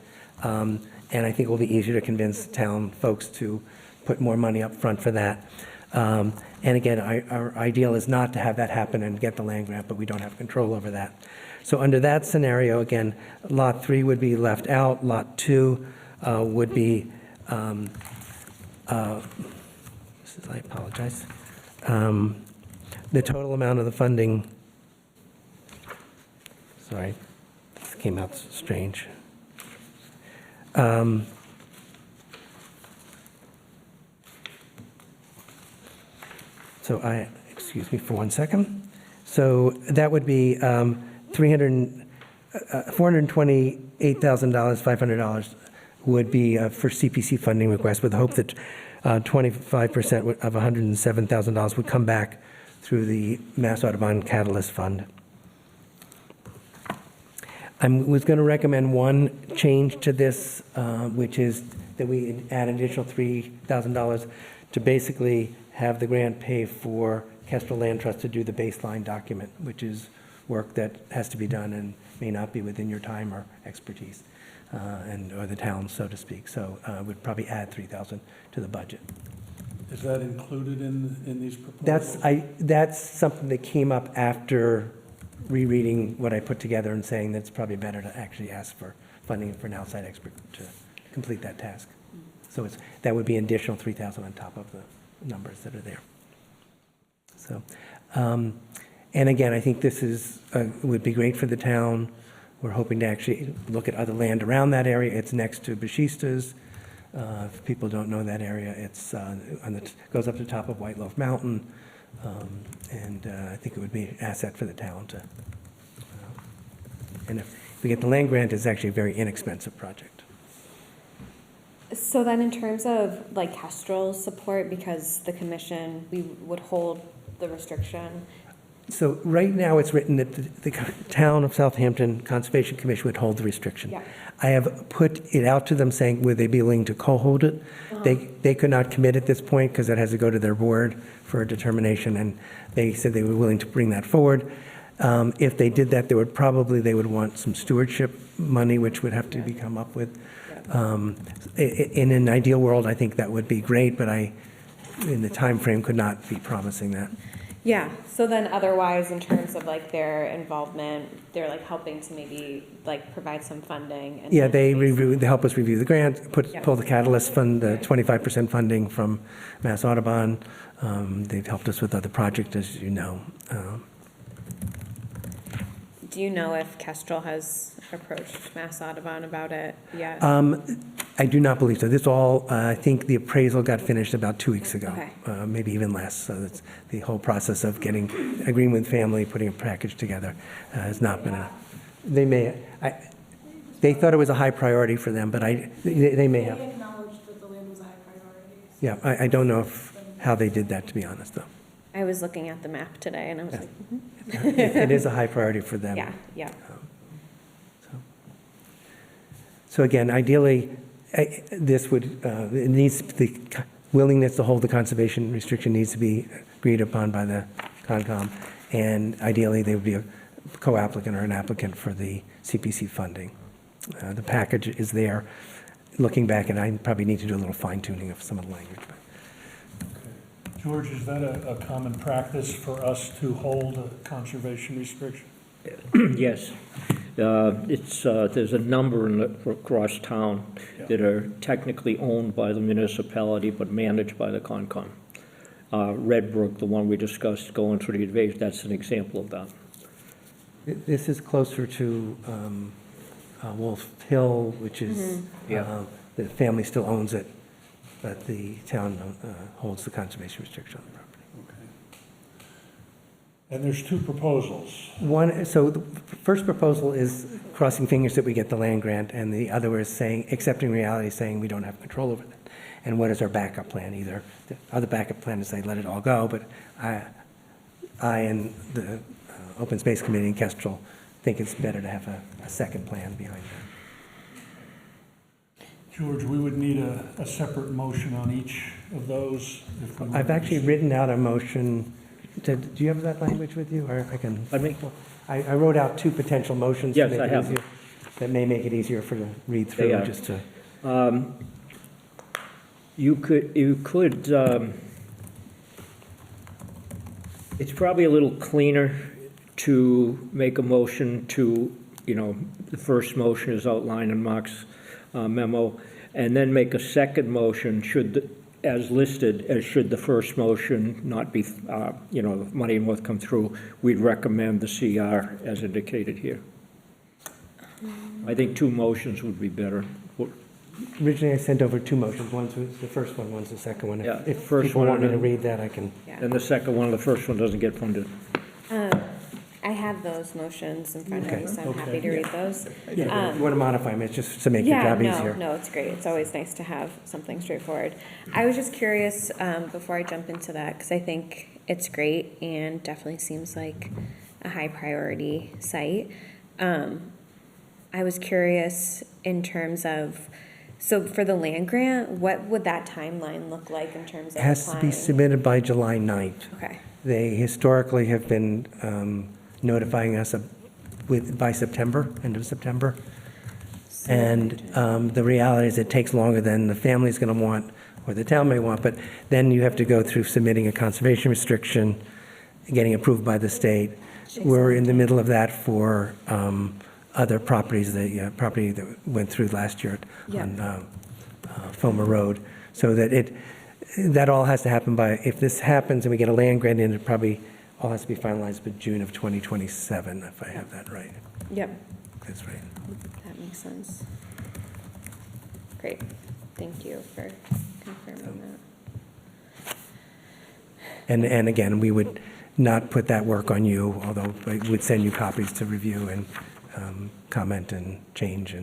and I think it will be easier to convince town folks to put more money up front for that. And again, our ideal is not to have that happen and get the land grant, but we don't have control over that. So under that scenario, again, Lot 3 would be left out, Lot 2 would be, I apologize, the total amount of the funding, sorry, this came out strange. Excuse me for 1 second. So that would be $428,500 would be for CPC funding request, with the hope that 25% of $107,000 would come back through the Mass Audubon Catalyst Fund. I was going to recommend one change to this, which is that we add an additional $3,000 to basically have the grant pay for Kestrel Land Trust to do the baseline document, which is work that has to be done and may not be within your time or expertise, or the town, so to speak. So would probably add 3,000 to the budget. Is that included in these proposals? That's something that came up after rereading what I put together and saying that it's probably better to actually ask for funding for an outside expert to complete that task. So that would be an additional 3,000 on top of the numbers that are there. So, and again, I think this would be great for the town. We're hoping to actually look at other land around that area. It's next to Bashistas. If people don't know that area, it's goes up to the top of White Loaf Mountain, and I think it would be an asset for the town to. And if we get the land grant, it's actually a very inexpensive project. So then in terms of like Kestrel's support, because the commission, we would hold the restriction. So right now, it's written that the town of Southampton Conservation Commission would hold the restriction. Yeah. I have put it out to them saying, would they be willing to co-hold it? They could not commit at this point because it has to go to their board for a determination, and they said they were willing to bring that forward. If they did that, they would want some stewardship money, which would have to be come up with. In an ideal world, I think that would be great, but in the time frame, could not be promising that. Yeah, so then otherwise, in terms of like their involvement, they're like helping to maybe like provide some funding. And Yeah, they help us review the grant, pull the catalyst fund, the Right. 25% funding from Mass Audubon. They've helped us with other projects, as you know. Do you know if Kestrel has approached Mass Audubon about it yet? I do not believe so. This all, I think the appraisal got finished about 2 weeks ago, Okay. maybe even less. So that's the whole process of getting agreement with family, putting a package together has not been they thought it was a high priority for them, but they may have. They acknowledged that the land was a high priority. Yeah, I don't know how they did that, to be honest, though. I was looking at the map today and I was Yeah. like, It is a high priority for them. yeah. So again, ideally, this would, it needs, the willingness to hold the conservation restriction needs to be agreed upon by the Concom, and ideally, they would be a co-applicant or an applicant for the CPC funding. The package is there. Looking back, and I probably need to do a little fine-tuning of some of the language. George, is that a common practice for us to hold a conservation restriction? Yes. There's a number across town that are technically owned by the municipality but managed by the Concom. Red Brook, the one we discussed going through the invasion, that's an example of that. This is closer to Wolf Hill, which is, the family still owns it, but the town holds the conservation restriction on the property. And there's two proposals. So the first proposal is crossing fingers that we get the land grant, and the other is saying, accepting reality, saying we don't have control over that. And what is our backup plan? Either the other backup plan is they let it all go, but I and the Open Space Committee in Kestrel think it's better to have a second plan behind that. George, we would need a separate motion on each of those. If we I've actually written out a motion. Do you have that language with you, or I can? I wrote out two potential motions. Yes, to make I it have. easier. That may make it easier for to read through. They are. Just to. You could. It's probably a little cleaner to make a motion to, the first motion is outlined in Mark's memo, and then make a second motion as listed, as should the first motion not be, the money and what come through, we'd recommend the CR as indicated here. I think two motions would be better. Originally, I sent over two motions. One's the first one, one's the second one. Yeah, If first people one want me and to then- read that, I can. And the second one, the first one doesn't get funded. I have those motions in front of me, Okay. so I'm happy to read those. Yeah, if you want to modify them, it's just to make your job easier. No, it's great. It's always nice to have something straightforward. I was just curious, before I jump into that, because I think it's great and definitely seems like a high priority site. I was curious in terms of, so for the land grant, what would that timeline look like in terms of It has to be applying? submitted by July 9th. Okay. They historically have been notifying us by September, end of September. And the reality is it takes longer than the family's going to want or the town may want, but then you have to go through submitting a conservation restriction, getting approved by the state. We're in the middle of that for other properties, the property that went through last year on Fulmer Road. So that all has to happen by, if this happens and we get a land grant in, it probably all has to be finalized by June of 2027, if I have that right. Yep, That's right. that makes sense. Great, thank you for confirming that. And again, we would not put that work on you, although we would send you copies to review and comment and change,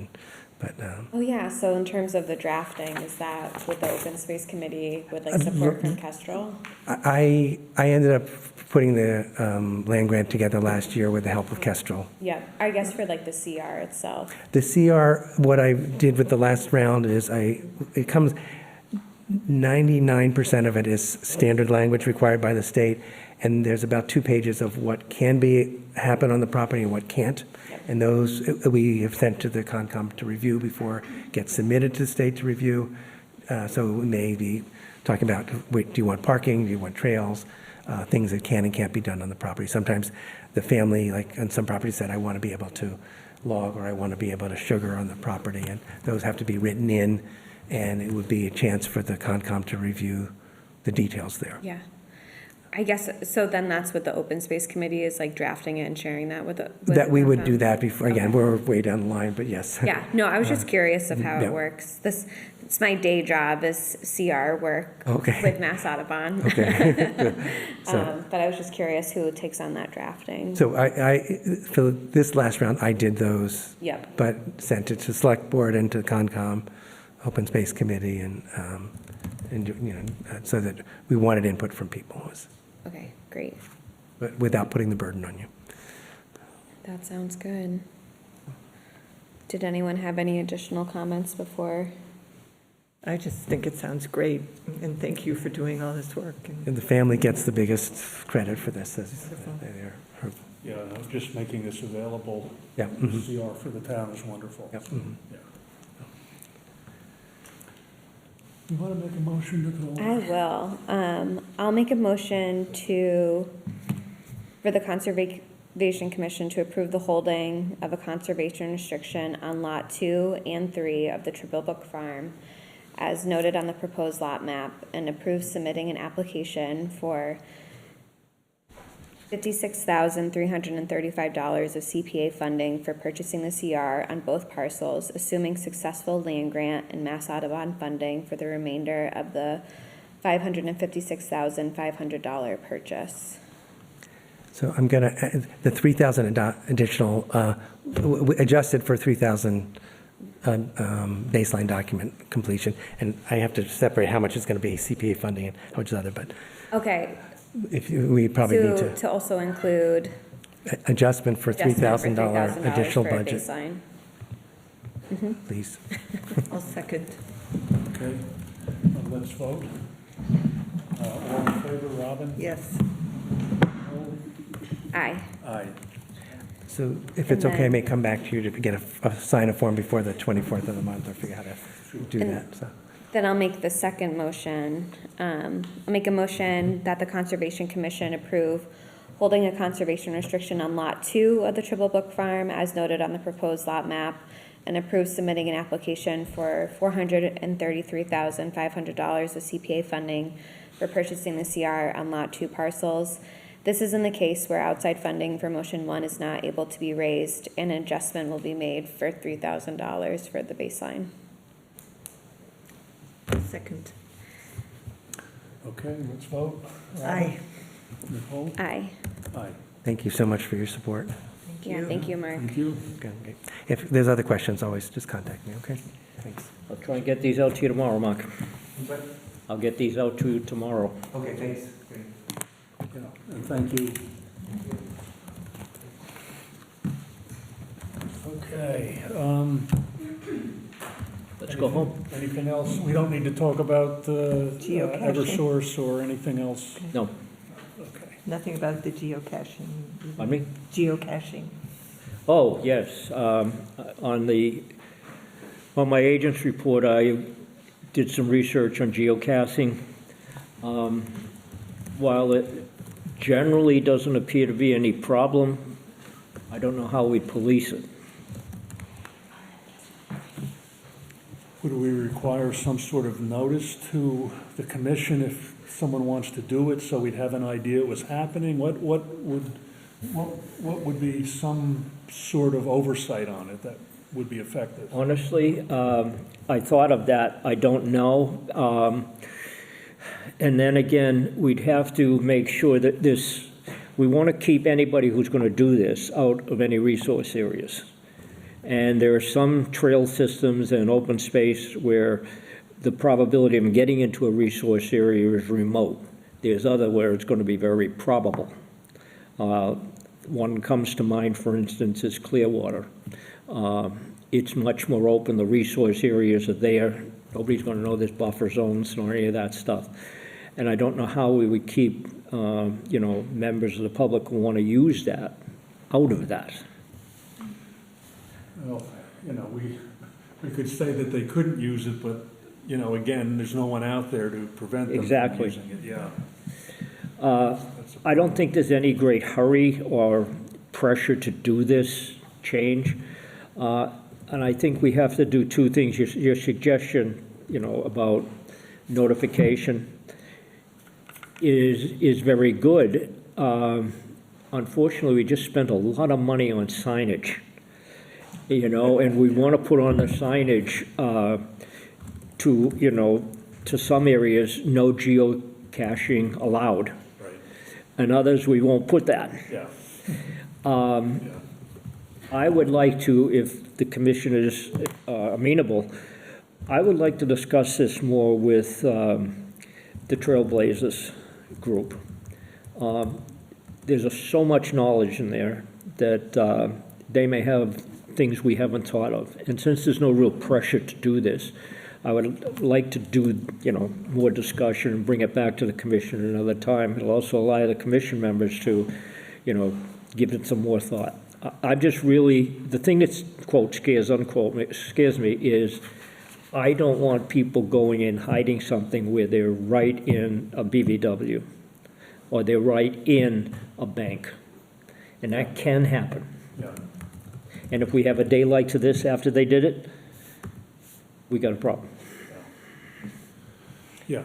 but. Oh, yeah, so in terms of the drafting, is that with the Open Space Committee with like support from Kestrel? I ended up putting the land grant together last year with the help of Kestrel. Yeah, I guess for like the CR itself. The CR, what I did with the last round is it comes, 99% of it is standard language required by the state, and there's about 2 pages of what can happen on the property and what can't. And those we have sent to the Concom to review before it gets submitted to the state to review. So we may be talking about, do you want parking, do you want trails, things that can and can't be done on the property. Sometimes the family, like on some properties, said, I want to be able to log or I want to be able to sugar on the property, and those have to be written in, and it would be a chance for the Concom to review the details there. Yeah. I guess, so then that's what the Open Space Committee is like drafting it and sharing that with the. That we would do that before, again, we're way down the line, but yes. Yeah, no, I was just curious of how yeah. it works. It's my day job is CR work with Mass Audubon. Okay. So, but I was just curious who takes on that drafting. so for this last round, I did those. Yep. But sent it to Select Board and to Concom, Open Space Committee, and so that we wanted input from people. Okay, great. But without putting the burden on you. That sounds good. Did anyone have any additional comments before? I just think it sounds great, and thank you for doing all this work. And the family gets the biggest credit for this. Yeah, no, just making this available, Yeah. CR for the town is wonderful. Yep. So, yeah. You want to make a motion to go? I will. I'll make a motion for the Conservation Commission to approve the holding of a conservation restriction on Lot 2 and 3 of the Triple Brook Farm, as noted on the proposed lot map, and approve submitting an application for $56,335 of CPA funding for purchasing the CR on both parcels, assuming successful land grant and Mass Audubon funding for the remainder of the $556,500 purchase. So I'm going to, the 3,000 additional, adjusted for 3,000 baseline document completion. And I have to separate how much is going to be CPA funding and how much is other, but Okay. we probably need To also include adjustment for $3,000 additional for a budget, baseline. please. I'll second. Okay, let's vote. All in favor, Robin? Yes. Aye. Aye. So if it's And okay, I then- may come back to you to get sign a form before the 24th of the month, or figure out how to do And- that, so. Then I'll make the second motion. I'll make a motion that the Conservation Commission approve holding a conservation restriction on Lot 2 of the Triple Brook Farm as noted on the proposed lot map, and approve submitting an application for $433,500 of CPA funding for purchasing the CR on Lot 2 parcels. This is in the case where outside funding for motion 1 is not able to be raised, and an adjustment will be made for $3,000 for the baseline. Second. Okay, let's vote. Robin? Aye. Nicole? Aye. Aye. Thank you so much for your support. Yeah, thank you, Mark. Thank you. Okay. If there's other questions, always just contact me, okay? Thanks. I'll try and get these out to you tomorrow, Mark. I'll get these out to you tomorrow. Okay, thanks. Yeah, and thank you. Okay, Let's go home. anything else? We don't need to talk about Geocaching. Eversource or anything else? No. Okay. Nothing about the geocaching? Pardon me? Geocaching. Oh, yes. On my agent's report, I did some research on geocaching. While it generally doesn't appear to be any problem, I don't know how we police it. Would we require some sort of notice to the commission if someone wants to do it, so we'd have an idea it was happening? What would be some sort of oversight on it that would be effective? Honestly, I thought of that. I don't know. And then again, we'd have to make sure that we want to keep anybody who's going to do this out of any resource areas. And there are some trail systems and open space where the probability of getting into a resource area is remote. There's other where it's going to be very probable. One comes to mind, for instance, is Clearwater. It's much more open. The resource areas are there. Nobody's going to know there's buffer zones or any of that stuff. And I don't know how we would keep, members of the public who want to use that out of that. Well, we could say that they couldn't use it, but, again, there's no one out there to prevent them Exactly. from using it, yeah. I don't think there's any great hurry or pressure to do this change. And I think we have to do two things. Your suggestion, about notification is very good. Unfortunately, we just spent a lot of money on signage, and we want to put on the signage to some areas, no geocaching allowed. Right. And others, we won't put that. Yeah. I would like to, if the commission is amenable, I would like to discuss this more with the Trailblazers group. There's so much knowledge in there that they may have things we haven't thought of. And since there's no real pressure to do this, I would like to do, more discussion and bring it back to the commission another time. It'll also allow the commission members to, give it some more thought. I'm just really, the thing that's, quote, scares me is I don't want people going in hiding something where they're right in a BVW or they're right in a bank. And that can happen. Yeah. And if we have a day like to this after they did it, we got a problem. Yeah.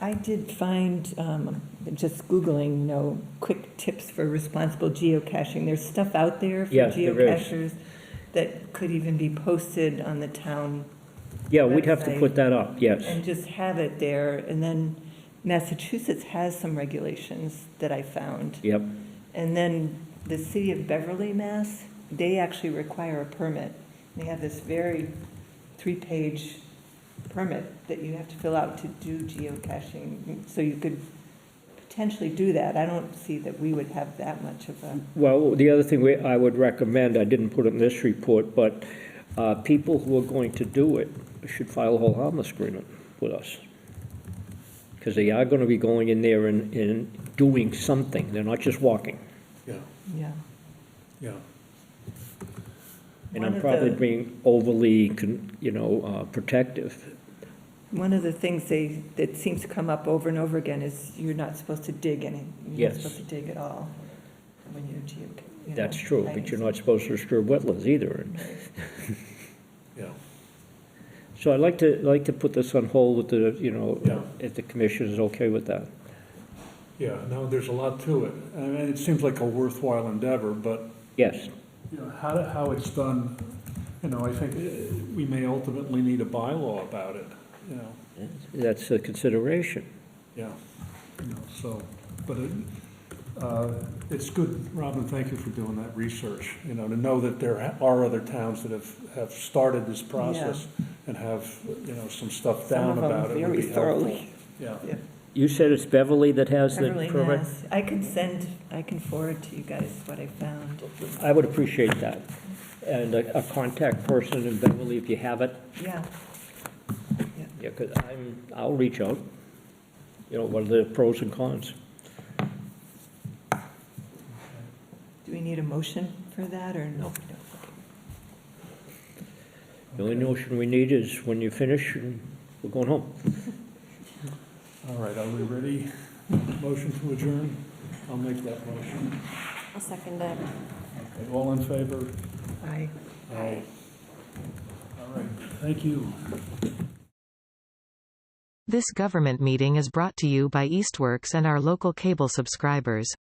I did find, just Googling, quick tips for responsible geocaching. There's stuff out there for Yes, there is. geocachers that could even be posted on the town Yeah, we'd have to website. put that up, yes. And just have it there. And then Massachusetts has some regulations that I found. Yep. And then the city of Beverly, Mass., they actually require a permit. They have this very 3-page permit that you have to fill out to do geocaching. So you could potentially do that. I don't see that we would have that much of a... Well, the other thing I would recommend, I didn't put it in this report, but people who are going to do it should file a whole harmless agreement with us. Because they are going to be going in there and doing something. They're not just walking. Yeah. Yeah. Yeah. And One I'm of probably the- being overly, protective. One of the things that seems to come up over and over again is you're not supposed to dig any. You're Yes. not supposed to dig at all when you're geocaching. That's true, but you're not supposed to disturb wetlands either. Yeah. So I'd like to put this on hold with the, Yeah. if the commission is okay with that. Yeah, no, there's a lot to it. I mean, it seems like a worthwhile endeavor, but, Yes. how it's done, I think we may ultimately need a bylaw about it, That's a consideration. yeah. So, but it's good, Robin, thank you for doing that research, to know that there are other towns that have started this process and have, some stuff Some down of them about it would very be helpful. thoroughly. Yeah. You said it's Beverly that has the Beverly, permit? Mass. I can forward to you guys what I found. I would appreciate that. And a contact person in Beverly, if you have it. Yeah. Yeah, because I'll reach out. What are the pros and cons? Do we need a motion for that, or no? The only notion we need is when you finish, we're going home. All right, are we ready? Motion to adjourn? I'll make that motion. I'll second it. Okay, all in favor? Aye. Aye. All right, thank you. This government meeting is brought to you by Eastworks and our local cable subscribers.